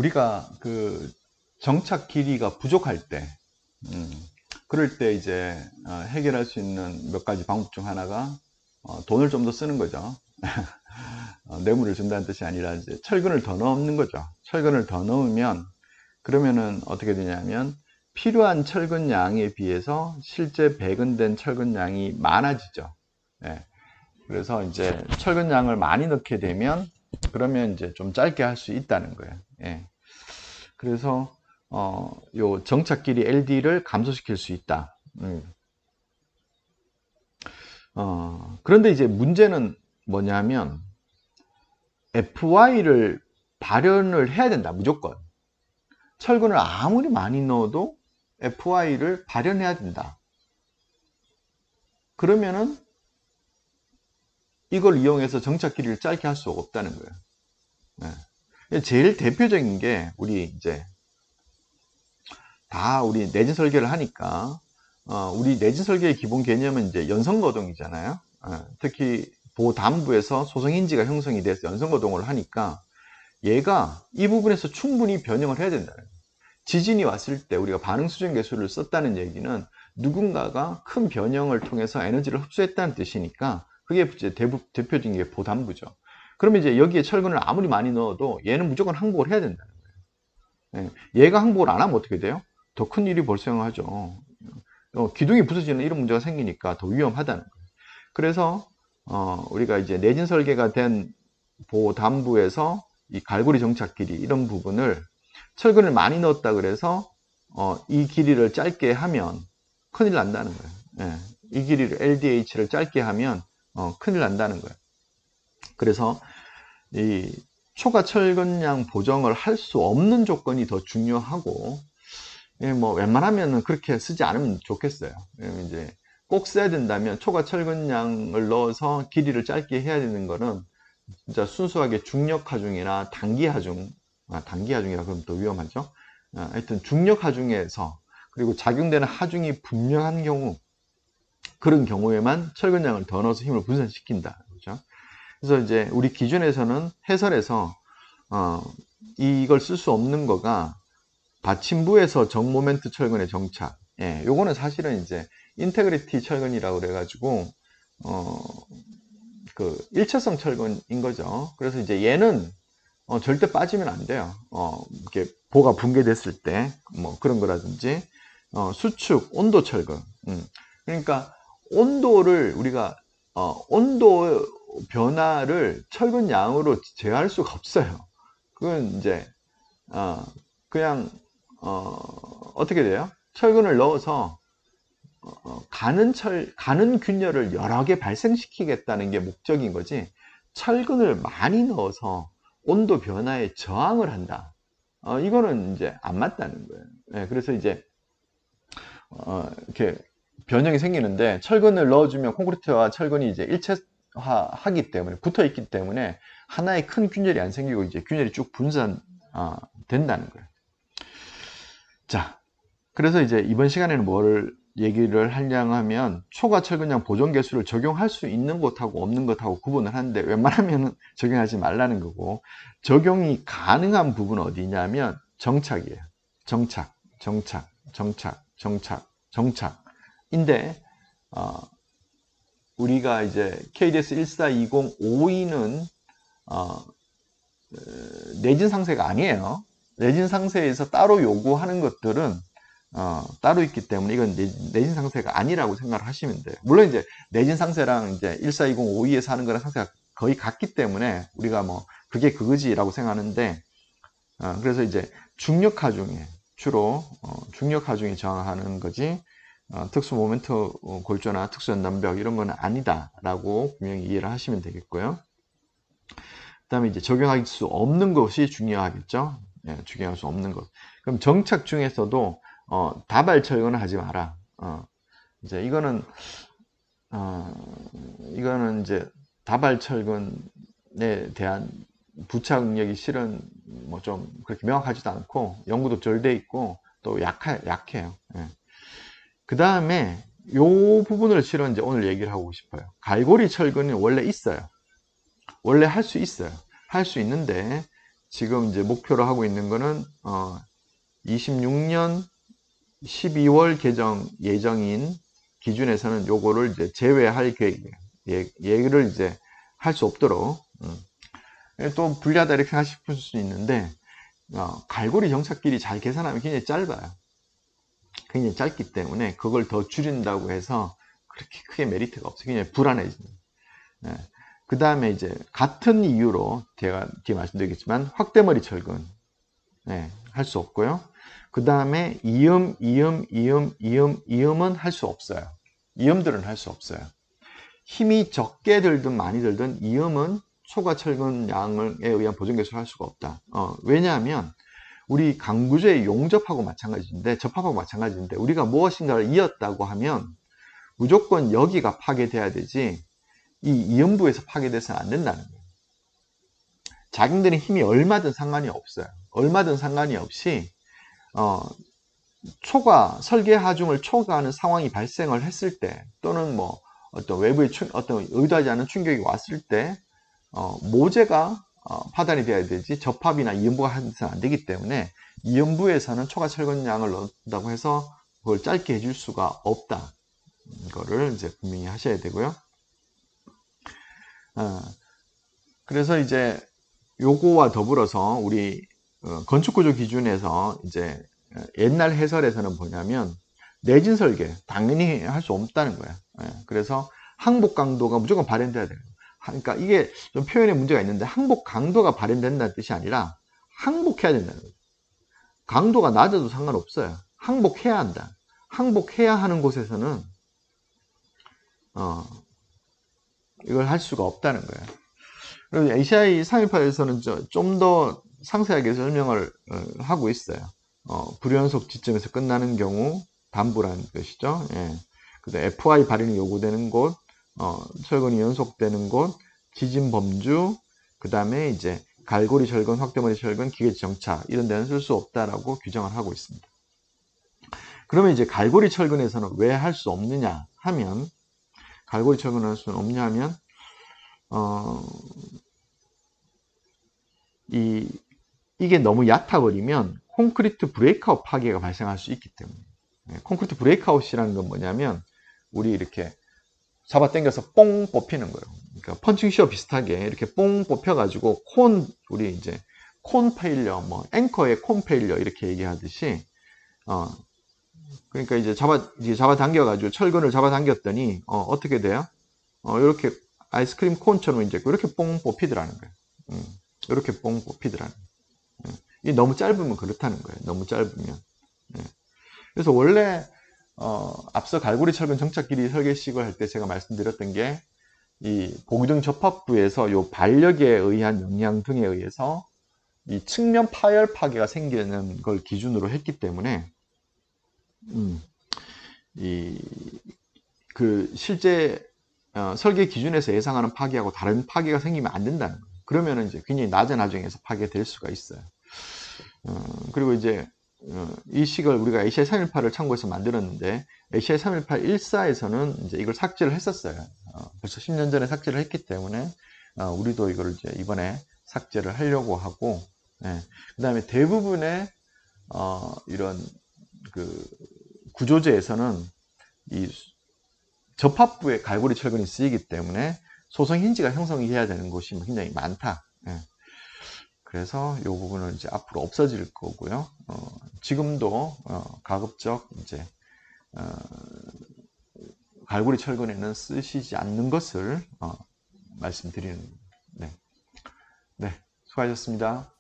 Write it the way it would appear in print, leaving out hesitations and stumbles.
우리가 그 정착 길이가 부족할 때, 그럴 때 이제 해결할 수 있는 몇 가지 방법 중 하나가 돈을 좀 더 쓰는 거죠. 뇌물을 준다는 뜻이 아니라 이제 철근을 더 넣는 거죠. 철근을 더 넣으면 그러면은 어떻게 되냐면 필요한 철근 양에 비해서 실제 배근된 철근 양이 많아지죠. 예. 그래서 이제 철근 양을 많이 넣게 되면 그러면 이제 좀 짧게 할 수 있다는 거예요. 예. 그래서 요 정착 길이 LD를 감소시킬 수 있다. 그런데 이제 문제는 뭐냐면 FY를 발현을 해야 된다. 무조건. 철근을 아무리 많이 넣어도 FY를 발현해야 된다. 그러면은 이걸 이용해서 정착 길이를 짧게 할 수가 없다는 거예요. 네. 제일 대표적인 게 우리 이제 다 우리 내진 설계를 하니까 우리 내진 설계의 기본 개념은 이제 연성거동이잖아요. 특히 보담부에서 소성인지가 형성이 돼서 연성거동을 하니까 얘가 이 부분에서 충분히 변형을 해야 된다는 거예요. 지진이 왔을 때 우리가 반응 수정 계수를 썼다는 얘기는 누군가가 큰 변형을 통해서 에너지를 흡수했다는 뜻이니까 그게 이제 대표적인 게 보담부죠. 그러면 이제 여기에 철근을 아무리 많이 넣어도 얘는 무조건 항복을 해야 된다는 거예요. 얘가 항복을 안 하면 어떻게 돼요? 더 큰 일이 발생하죠. 기둥이 부서지는 이런 문제가 생기니까 더 위험하다는 거예요. 그래서 우리가 이제 내진 설계가 된 보담부에서 이 갈고리 정착 길이 이런 부분을 철근을 많이 넣었다 그래서 이 길이를 짧게 하면 큰일 난다는 거예요. 예, 이 길이를 LDH를 짧게 하면 큰일 난다는 거예요. 그래서 이 초과 철근량 보정을 할 수 없는 조건이 더 중요하고 뭐 웬만하면 그렇게 쓰지 않으면 좋겠어요. 이제 꼭 써야 된다면 초과 철근량을 넣어서 길이를 짧게 해야 되는 거는 진짜 순수하게 중력 하중이나 단기 하중, 단기 하중이라 그러면 또 위험하죠. 하여튼 중력 하중에서 그리고 작용되는 하중이 분명한 경우 그런 경우에만 철근량을 더 넣어서 힘을 분산시킨다. 그렇죠? 그래서 이제 우리 기준에서는 해설에서 이걸 쓸 수 없는 거가 받침부에서 정모멘트 철근의 정착. 예, 요거는 사실은 이제 인테그리티 철근이라고 그래가지고 그 일체성 철근인 거죠. 그래서 이제 얘는 절대 빠지면 안 돼요. 이렇게 보가 붕괴됐을 때 뭐 그런 거라든지 수축 온도 철근. 그러니까 온도를 우리가 온도 변화를 철근 양으로 제어할 수가 없어요. 그건 이제 그냥 어떻게 돼요? 철근을 넣어서 가는 균열을 여러 개 발생시키겠다는 게 목적인 거지, 철근을 많이 넣어서 온도 변화에 저항을 한다. 이거는 이제 안 맞다는 거예요. 네, 그래서 이제 이렇게 변형이 생기는데 철근을 넣어주면 콘크리트와 철근이 이제 일체화하기 때문에 붙어 있기 때문에 하나의 큰 균열이 안 생기고 이제 균열이 쭉 분산 된다는 거예요. 자, 그래서 이제 이번 시간에는 뭐를 얘기를 하려고 하면 초과 철근량 보정 개수를 적용할 수 있는 것하고 없는 것하고 구분을 하는데 웬만하면 적용하지 말라는 거고, 적용이 가능한 부분은 어디냐면 정착이에요. 정착, 정착, 정착, 정착, 정착인데 우리가 이제 KDS 142052는 내진 상세가 아니에요. 내진 상세에서 따로 요구하는 것들은 따로 있기 때문에 이건 내진 상세가 아니라고 생각을 하시면 돼요. 물론 이제 내진 상세랑 이제 142052에서 하는 거랑 상세가 거의 같기 때문에 우리가 뭐 그게 그거지라고 생각하는데, 그래서 이제 중력 하중에 주로 중력 하중에 저항하는 거지 특수 모멘트 골조나 특수 연단벽 이런 거는 아니다라고 분명히 이해를 하시면 되겠고요. 그 다음에 이제 적용할 수 없는 것이 중요하겠죠. 예, 적용할 수 없는 것. 그럼 정착 중에서도 다발 철근을 하지 마라. 이제 이거는 이제 다발 철근에 대한 부착 능력이 실은 뭐 좀 그렇게 명확하지도 않고 연구도 덜 돼 있고 또 약해요. 예. 그 다음에 요 부분을 실은 이제 오늘 얘기를 하고 싶어요. 갈고리 철근이 원래 있어요. 원래 할 수 있어요. 할 수 있는데 지금 이제 목표로 하고 있는 거는 26년 12월 개정 예정인 기준에서는 요거를 이제 제외할 계획이에요. 얘를 이제 할 수 없도록. 또 불리하다 이렇게 하실 수 있는데, 갈고리 정착길이 잘 계산하면 굉장히 짧아요. 굉장히 짧기 때문에 그걸 더 줄인다고 해서 그렇게 크게 메리트가 없어요. 굉장히 불안해집니다. 그 다음에 이제 같은 이유로 제가 뒤에 말씀드리겠지만 확대머리 철근 할 수 없고요. 그 다음에 이음은 할 수 없어요. 이음들은 할 수 없어요. 힘이 적게 들든 많이 들든 이음은 초과 철근 양에 의한 보존 개수를 할 수가 없다. 왜냐하면 우리 강구조의 용접하고 마찬가지인데, 접합하고 마찬가지인데, 우리가 무엇인가를 이었다고 하면 무조건 여기가 파괴돼야 되지 이 이음부에서 파괴돼서는 안 된다는 거예요. 자기들의 힘이 얼마든 상관이 없어요. 얼마든 상관이 없이 설계 하중을 초과하는 상황이 발생을 했을 때, 또는 뭐 어떤 외부의 어떤 의도하지 않은 충격이 왔을 때 모재가 파단이 돼야 되지 접합이나 이음부가 해서는 안 되기 때문에 이음부에서는 초과 철근량을 넣는다고 해서 그걸 짧게 해줄 수가 없다. 이거를 이제 분명히 하셔야 되고요. 그래서 이제 요거와 더불어서 우리 건축구조 기준에서 이제 옛날 해설에서는 뭐냐면 내진 설계 당연히 할 수 없다는 거예요. 그래서 항복 강도가 무조건 발현돼야 돼요. 그러니까 이게 좀 표현에 문제가 있는데, 항복 강도가 발현된다는 뜻이 아니라 항복해야 된다는 거죠. 강도가 낮아도 상관없어요. 항복해야 한다. 항복해야 하는 곳에서는 이걸 할 수가 없다는 거예요. 그리고 ACI 318에서는 좀 더 상세하게 설명을 하고 있어요. 불연속 지점에서 끝나는 경우 담부라는 것이죠. 그다음 FI 발현이 요구되는 곳, 철근이 연속되는 곳, 지진 범주, 그 다음에 이제 갈고리 철근, 확대머리 철근, 기계 정차 이런 데는 쓸 수 없다라고 규정을 하고 있습니다. 그러면 이제 갈고리 철근에서는 왜 할 수 없느냐 하면, 갈고리 철근을 할 수는 없냐 하면 이게 너무 얕아버리면 콘크리트 브레이크아웃 파괴가 발생할 수 있기 때문에. 콘크리트 브레이크아웃이라는 건 뭐냐면 우리 이렇게 잡아당겨서 뽕 뽑히는 거예요. 그러니까 펀칭 시어 비슷하게 이렇게 뽕 뽑혀가지고 우리 이제 콘 페일러, 뭐 앵커의 콘 페일러 이렇게 얘기하듯이 그러니까 이제 잡아당겨가지고 철근을 잡아당겼더니 어떻게 돼요? 이렇게 아이스크림 콘처럼 이제 이렇게 뽕 뽑히더라는 거예요. 이렇게 뽕 뽑히더라는 거예요. 이게 너무 짧으면 그렇다는 거예요. 너무 짧으면. 그래서 원래 앞서 갈고리 철근 정착 길이 설계식을 할 때 제가 말씀드렸던 게, 이 보기등 접합부에서 요 반력에 의한 영향 등에 의해서 이 측면 파열 파괴가 생기는 걸 기준으로 했기 때문에 실제 설계 기준에서 예상하는 파괴하고 다른 파괴가 생기면 안 된다는 거예요. 그러면은 이제 굉장히 낮은 하중에서 파괴될 수가 있어요. 그리고 이제 이 식을 우리가 ACI 318을 참고해서 만들었는데, ACI 318 1사에서는 이제 이걸 삭제를 했었어요. 벌써 10년 전에 삭제를 했기 때문에 우리도 이걸 이제 이번에 삭제를 하려고 하고, 그 다음에 대부분의 이런 그 구조재에서는 이 접합부에 갈고리 철근이 쓰이기 때문에 소성 힌지가 형성해야 되는 곳이 굉장히 많다. 그래서 이 부분은 이제 앞으로 없어질 거고요. 지금도 가급적 이제 갈고리 철근에는 쓰시지 않는 것을 말씀드리는. 네, 수고하셨습니다.